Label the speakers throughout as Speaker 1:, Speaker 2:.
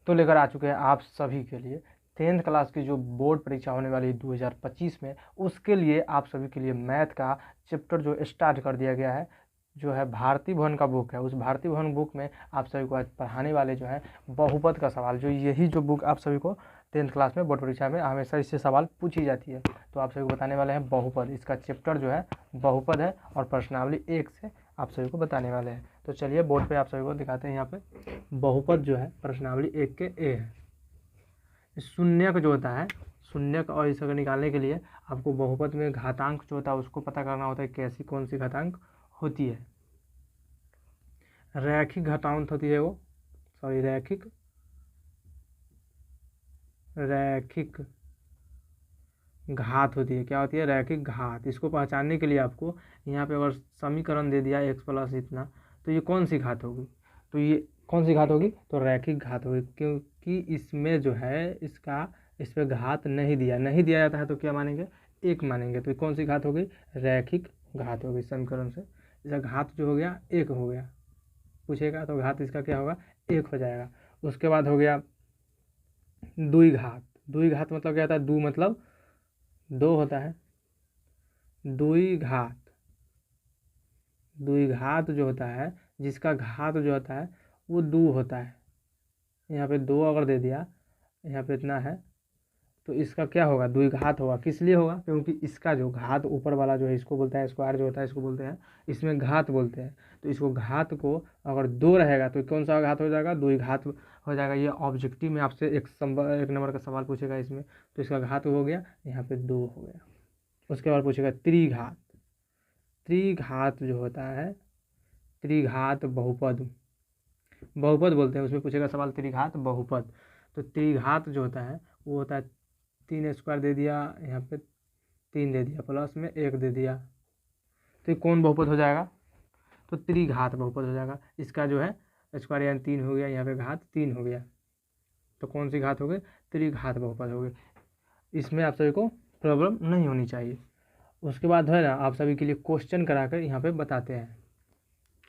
Speaker 1: तो लेकर आ चुके हैं आप सभी के लिए 10th क्लास की जो बोर्ड परीक्षा होने वाली है 2025 में, उसके लिए आप सभी के लिए मैथ का चैप्टर जो स्टार्ट कर दिया गया है, जो है भारती भवन का बुक है। उस भारती भवन बुक में आप सभी को आज पढ़ाने वाले जो है बहुपद का सवाल, जो यही जो बुक आप सभी को 10th क्लास में बोर्ड परीक्षा में हमेशा इससे सवाल पूछी जाती है। तो आप सभी को बताने वाले हैं बहुपद, इसका चैप्टर जो है बहुपद है और प्रश्नावली 1 से आप सभी को बताने वाले हैं। तो चलिए बोर्ड पे आप सभी को दिखाते हैं। यहाँ पे बहुपद जो है प्रश्नावली 1 के ए है। शून्यक जो होता है, शून्यक और इसको निकालने के लिए आपको बहुपद में घातांक जो होता है उसको पता करना होता है, कैसी कौन सी घातांक होती है। रैखिक घातांक होती है वो, सॉरी रैखिक घात होती है। क्या होती है? रैखिक घात। इसको पहचानने के लिए आपको यहाँ पे अगर समीकरण दे दिया x प्लस इतना, तो ये कौन सी घात होगी? तो ये कौन सी घात होगी? तो रैखिक घात होगी, क्योंकि इसमें जो है इसका इस पर घात नहीं दिया जाता है, तो क्या मानेंगे? 1 मानेंगे। तो कौन सी घात होगी? रैखिक घात होगी। समीकरण से इसका घात जो हो गया 1 हो गया, पूछेगा तो घात इसका क्या होगा? 1 हो जाएगा। उसके बाद हो गया द्विघात। द्विघात मतलब क्या होता है? दो मतलब 2 होता है। द्विघात जो होता है, जिसका घात जो होता है वो 2 होता है। यहाँ पे 2 अगर दे दिया, यहाँ पे इतना है, तो इसका क्या होगा? द्विघात होगा। किस लिए होगा? क्योंकि इसका जो घात ऊपर वाला जो है इसको बोलते हैं स्क्वायर, जो होता है इसको बोलते हैं, इसमें घात बोलते हैं। तो इसको घात को अगर 2 रहेगा तो कौन सा घात हो जाएगा? द्विघात हो जाएगा। ये ऑब्जेक्टिव में आपसे एक नंबर का सवाल पूछेगा इसमें, तो इसका घात हो गया, यहाँ पे 2 हो गया। उसके बाद पूछेगा त्रिघात। त्रिघात जो होता है, त्रिघात बहुपद बोलते हैं, उसमें पूछेगा सवाल त्रिघात बहुपद। तो त्रिघात जो होता है वो होता है 3 स्क्वायर दे दिया, यहाँ पे 3 दे दिया, प्लस में 1 दे दिया, तो कौन बहुपद हो जाएगा? तो त्रिघात बहुपद हो जाएगा। इसका जो है स्क्वायर यानी 3 हो गया, यहाँ पे घात 3 हो गया, तो कौन सी घात हो गई? त्रिघात बहुपद हो गई। इसमें आप सभी को प्रॉब्लम नहीं होनी चाहिए। उसके बाद है ना, आप सभी के लिए क्वेश्चन कराकर यहाँ पे बताते हैं।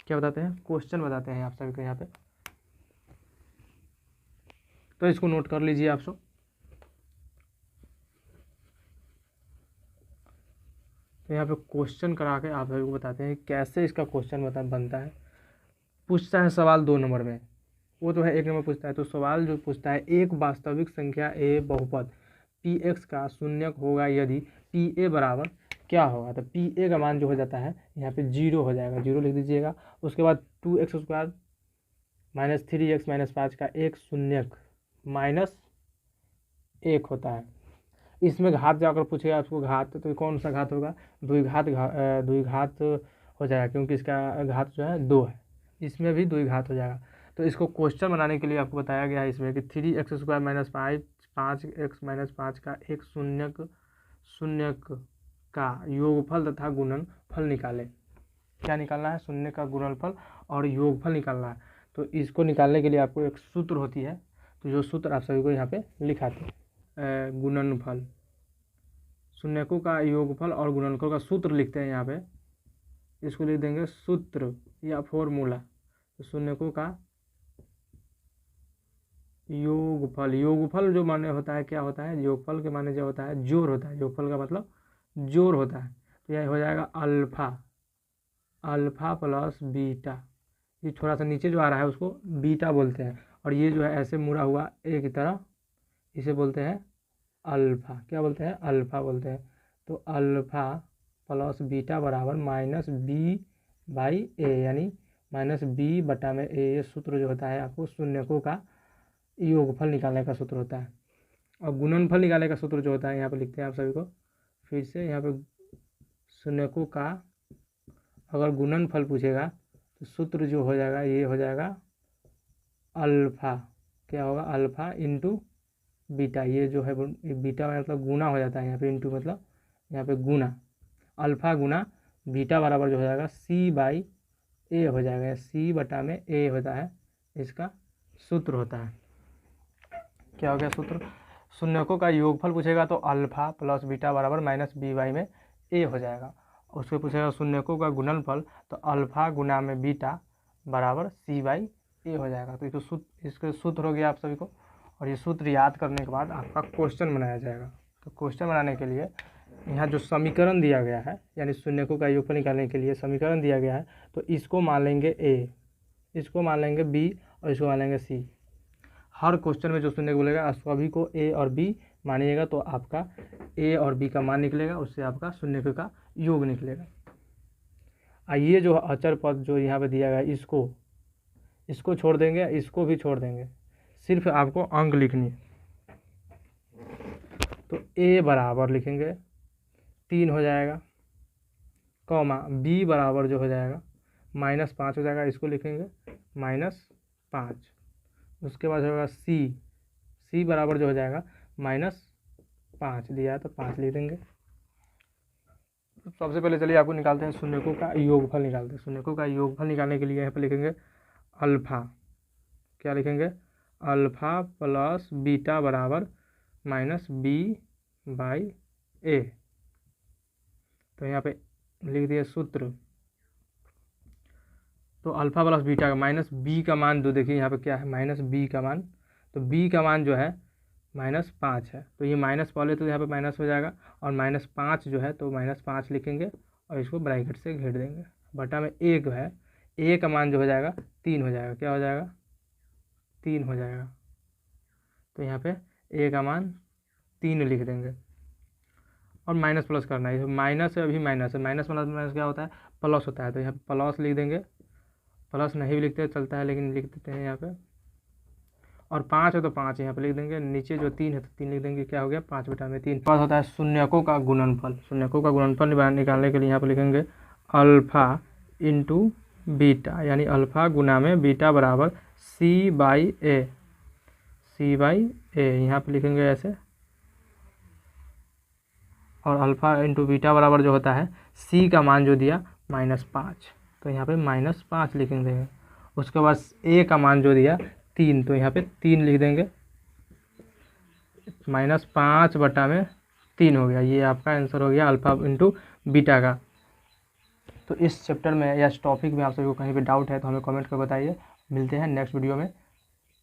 Speaker 1: क्या बताते हैं? क्वेश्चन बताते हैं आप सभी को यहाँ पे, तो इसको नोट कर लीजिए आप सब। तो यहाँ पे क्वेश्चन करा के आप सभी को बताते हैं कैसे इसका क्वेश्चन बनता है। पूछता है सवाल 2 नंबर में, वो तो है 1 नंबर पूछता है। तो सवाल जो पूछता है, एक वास्तविक संख्या ए बहुपद px का शून्यक होगा यदि pa बराबर क्या होगा? तो pa का मान जो हो जाता है यहाँ पे 0 हो जाएगा, 0 लिख दीजिएगा। उसके बाद 2x square minus 3x minus 5 का एक शून्यक माइनस 1 होता है। इसमें घात जाकर पूछेगा आपको घात, तो कौन सा घात होगा? द्विघात हो जाएगा, क्योंकि इसका घात जो है 2 है, इसमें भी द्विघात हो जाएगा। तो इसको क्वेश्चन बनाने के लिए आपको बताया गया है इसमें कि 3x square minus 5x minus 5 का एक शून्यक का योगफल तथा गुणनफल निकाले। क्या निकालना है? शून्य का गुणनफल और योगफल निकालना है। तो इसको निकालने के लिए आपको एक सूत्र होती है, तो जो सूत्र आप सभी को यहाँ पे लिखाते हैं, गुणनफल, शून्यकों का योगफल और गुणनफल का सूत्र लिखते हैं यहाँ पे। इसको लिख देंगे सूत्र या फॉर्मूला। तो शून्यकों का योगफल जो माने होता है, क्या होता है? योगफल के माने जो होता है जोड़ होता है। योगफल का मतलब जोड़ होता है। तो यह हो जाएगा अल्फा प्लस बीटा। ये थोड़ा सा नीचे जो आ रहा है उसको बीटा बोलते हैं, और ये जो है ऐसे मुड़ा हुआ ए की तरह, इसे बोलते हैं अल्फा। क्या बोलते हैं? अल्फा बोलते हैं। तो अल्फा प्लस बीटा बराबर माइनस बी बाई ए, यानी माइनस बी बटा में ए। ये सूत्र जो होता है आपको शून्यकों का योगफल निकालने का सूत्र होता है। और गुणनफल निकालने का सूत्र जो होता है यहाँ पे लिखते हैं आप सभी को फिर से। यहाँ पे शून्यकों का अगर गुणनफल पूछेगा तो सूत्र जो हो जाएगा ये हो जाएगा अल्फा। क्या होगा? Alpha into beta. ये जो है बीटा मतलब गुना हो जाता है, यहाँ पे इंटू मतलब यहाँ पे गुना। अल्फा गुना बीटा बराबर जो हो जाएगा सी बाई ए हो जाएगा। सी बटा में ए होता है, इसका सूत्र होता है। क्या हो गया सूत्र? शून्यकों का योगफल पूछेगा तो अल्फा प्लस बीटा बराबर माइनस बी बाई में ए हो जाएगा। उसके पूछेगा शून्यकों का गुणनफल, तो अल्फा गुना में बीटा बराबर सी बाई ए हो जाएगा। तो इसको सूत्र हो गया आप सभी को। और ये सूत्र याद करने के बाद आपका क्वेश्चन बनाया जाएगा। तो क्वेश्चन बनाने के लिए यहाँ जो समीकरण दिया गया है, यानी शून्यकों का योगफल निकालने के लिए समीकरण दिया गया है, तो इसको मान लेंगे ए, इसको मान लेंगे बी और इसको मान लेंगे सी। हर क्वेश्चन में जो शून्य बोलेगा सभी को ए और बी मानिएगा, तो आपका ए और बी का मान निकलेगा, उससे आपका शून्यकों का योग निकलेगा। ये जो अचर पद जो यहाँ पे दिया गया है, इसको छोड़ देंगे, इसको भी छोड़ देंगे, सिर्फ आपको अंक लिखनी है। तो ए बराबर लिखेंगे 3 हो जाएगा, कॉमा बी बराबर जो हो जाएगा -5 हो जाएगा, इसको लिखेंगे -5। उसके बाद होगा सी बराबर जो हो जाएगा -5 दिया है तो 5 लिख देंगे। तो सबसे पहले चलिए आपको निकालते हैं शून्यकों का योगफल निकालते हैं। शून्यकों का योगफल निकालने के लिए यहाँ पर लिखेंगे अल्फा, क्या लिखेंगे, अल्फा प्लस बीटा बराबर -b/a। तो यहाँ पे लिख दिए सूत्र। तो अल्फा प्लस बीटा का माइनस बी का मान जो देखिए यहाँ पे क्या है, -b का मान। तो b का मान जो है -5 है, तो ये माइनस पहले तो यहाँ पे माइनस हो जाएगा, और -5 जो है तो -5 लिखेंगे और इसको ब्रैकेट से घेर देंगे। बटा में एक है, a का मान जो हो जाएगा 3 हो जाएगा, क्या हो जाएगा 3 हो जाएगा। तो यहाँ पे a का मान 3 लिख देंगे और माइनस प्लस करना है, माइनस है अभी माइनस है, माइनस प्लस माइनस क्या होता है, प्लस होता है। तो यहाँ पे प्लस लिख देंगे, प्लस नहीं भी लिखते चलता है लेकिन लिख देते हैं यहाँ पे। और 5 है तो 5 यहाँ पे लिख देंगे, नीचे जो 3 है तो 3 लिख देंगे, क्या हो गया 5/3। पास होता है शून्यकों का गुणनफल। शून्यकों का गुणनफल निकालने के लिए यहाँ पे लिखेंगे अल्फा इंटू बीटा, यानी अल्फा गुना में बीटा बराबर c/a, यहाँ पे लिखेंगे ऐसे। और अल्फा इंटू बीटा बराबर जो होता है c का मान जो दिया -5, तो यहाँ पे -5 लिखेंगे। उसके बाद a का मान जो दिया 3, तो यहाँ पे 3 लिख देंगे, -5/3 हो गया। ये आपका आंसर हो गया अल्फा इंटू बीटा का। तो इस चैप्टर में या इस टॉपिक में आप सभी को कहीं पे डाउट है तो हमें कमेंट कर बताइए। मिलते हैं नेक्स्ट वीडियो में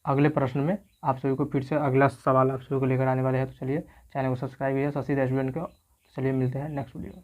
Speaker 1: अगले प्रश्न में। आप सभी को फिर से अगला सवाल आप सभी को लेकर आने वाले हैं। तो चलिए चैनल को सब्सक्राइब कीजिए शशि द स्टूडेंट को। चलिए मिलते हैं नेक्स्ट वीडियो में।